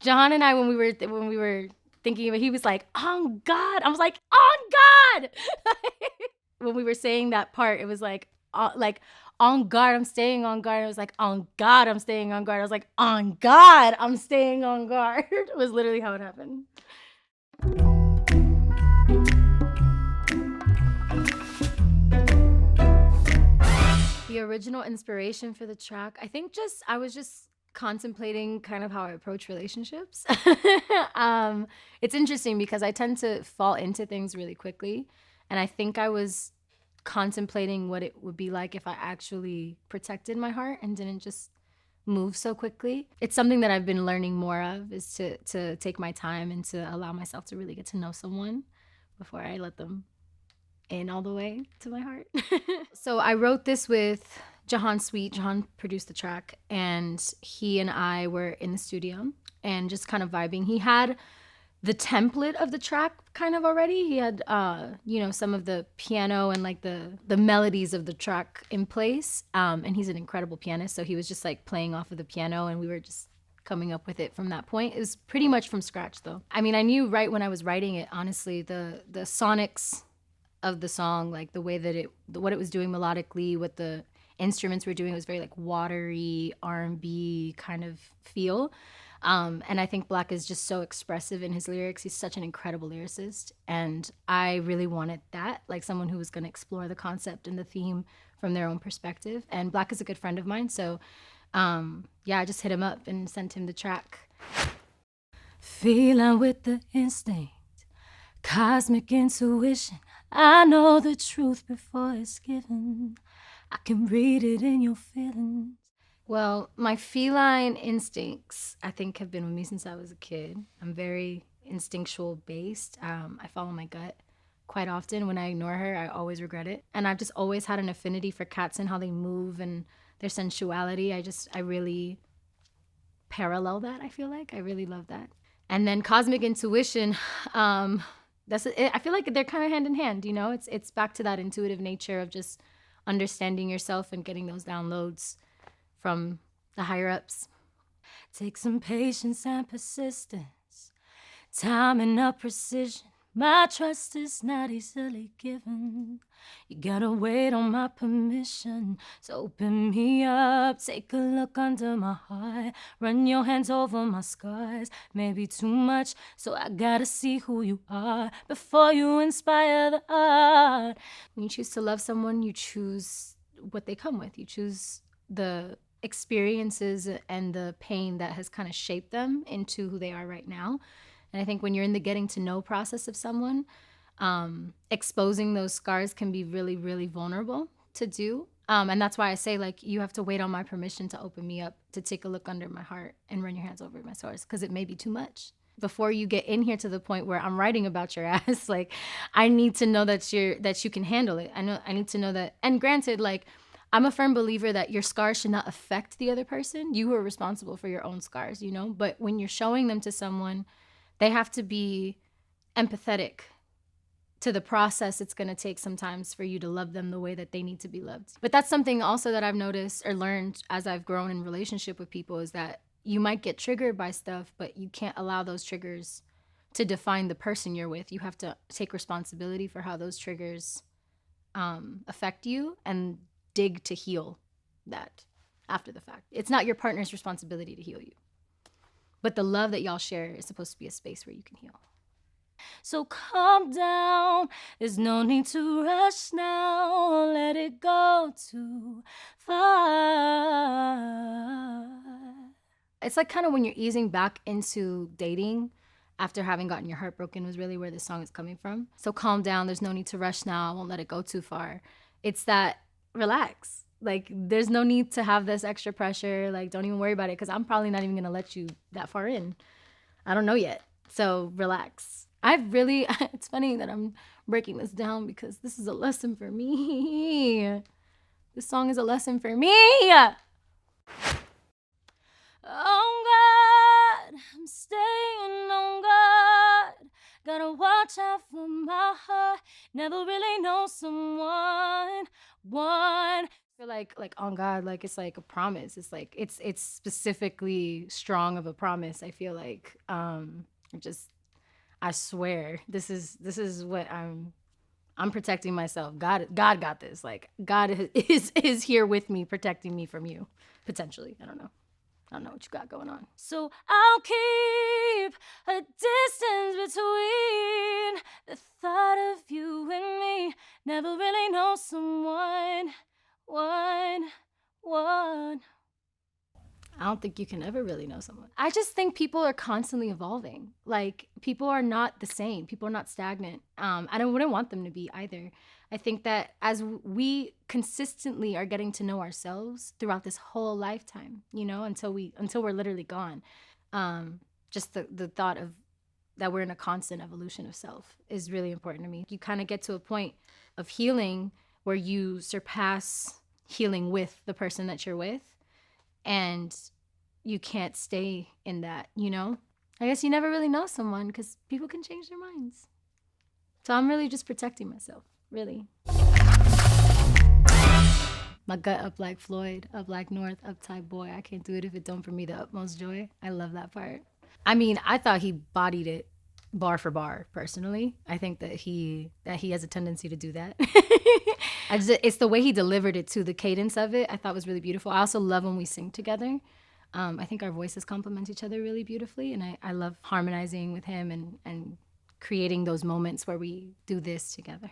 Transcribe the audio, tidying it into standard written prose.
Jahan and I, when we were thinking of it, he was like, "On God." I was like, "On God." When we were saying that part, it was like on guard, I'm staying on guard. It was like, on God, I'm staying on guard. I was like, on God, I'm staying on guard. It was literally how it happened. The original inspiration for the track, I think I was just contemplating kind of how I approach relationships. It's interesting because I tend to fall into things really quickly. And I think I was contemplating what it would be like if I actually protected my heart and didn't just move so quickly. It's something that I've been learning more of, is to take my time and to allow myself to really get to know someone before I let them in all the way to my heart. So I wrote this with Jahan Sweet. Jahan produced the track, and he and I were in the studio and just kind of vibing. He had the template of the track kind of already. He had some of the piano and like the melodies of the track in place. And he's an incredible pianist, so he was just like playing off of the piano, and we were just coming up with it from that point. It was pretty much from scratch though. I mean, I knew right when I was writing it, honestly, the sonics of the song, like the way that what it was doing melodically, what the instruments were doing, was very like watery R&B kind of feel. And I think Black is just so expressive in his lyrics. He's such an incredible lyricist. And I really wanted that, like someone who was going to explore the concept and the theme from their own perspective. And Black is a good friend of mine. So I just hit him up and sent him the track. Feeling with the instinct, cosmic intuition. I know the truth before it's given. I can read it in your feelings. Well, my feline instincts, I think, have been with me since I was a kid. I'm very instinctual based. I follow my gut quite often. When I ignore her, I always regret it. And I've just always had an affinity for cats and how they move and their sensuality. I really parallel that, I feel like. I really love that. And then cosmic intuition, that's it. I feel like they're kind of hand in hand, you know? It's back to that intuitive nature of just understanding yourself and getting those downloads from the higher ups. Take some patience and persistence, time and up precision. My trust is not easily given. You gotta wait on my permission. So open me up, take a look under my heart. Run your hands over my scars. Maybe too much, so I gotta see who you are before you inspire the art. When you choose to love someone, you choose what they come with. You choose the experiences and the pain that has kind of shaped them into who they are right now. And I think when you're in the getting to know process of someone, exposing those scars can be really, really vulnerable to do. And that's why I say, like, you have to wait on my permission to open me up, to take a look under my heart and run your hands over my scars, because it may be too much. Before you get in here to the point where I'm writing about your ass, like, I need to know that you can handle it. I need to know that. And granted, like, I'm a firm believer that your scars should not affect the other person. You are responsible for your own scars, you know? But when you're showing them to someone, they have to be empathetic to the process it's going to take sometimes for you to love them the way that they need to be loved. But that's something also that I've noticed or learned as I've grown in relationship with people, is that you might get triggered by stuff, but you can't allow those triggers to define the person you're with. You have to take responsibility for how those triggers affect you and dig to heal that after the fact. It's not your partner's responsibility to heal you, but the love that y'all share is supposed to be a space where you can heal. So calm down, there's no need to rush now, let it go too far. It's like kind of when you're easing back into dating after having gotten your heart broken, was really where this song is coming from. So calm down, there's no need to rush now, I won't let it go too far. It's that, relax. Like, there's no need to have this extra pressure. Like, don't even worry about it, because I'm probably not even gonna let you that far in. I don't know yet. So relax. It's funny that I'm breaking this down, because this is a lesson for me. This song is a lesson for me. Oh God, I'm staying on God. Gotta watch out for my heart. Never really know someone. One feel like on God, like it's like a promise. It's like it's specifically strong of a promise. I feel like just I swear this is what I'm protecting myself. God got this. Like God is here with me, protecting me from you potentially. I don't know. I don't know what you got going on. So I'll keep a distance between the thought of you and me. Never really know someone, one. I don't think you can ever really know someone. I just think people are constantly evolving. Like people are not the same. People are not stagnant. I wouldn't want them to be either. I think that as we consistently are getting to know ourselves throughout this whole lifetime, until we're literally gone, just the thought of that we're in a constant evolution of self is really important to me. You kind of get to a point of healing where you surpass healing with the person that you're with, and you can't stay in that. I guess you never really know someone because people can change their minds. So I'm really just protecting myself, really. My gut up like Floyd, up like North, up type boy. I can't do it if it don't bring me the utmost joy. I love that part. I mean, I thought he bodied it bar for bar, personally. I think that he has a tendency to do that. It's the way he delivered it too, the cadence of it, I thought was really beautiful. I also love when we sing together. I think our voices complement each other really beautifully, and I love harmonizing with him and creating those moments where we do this together.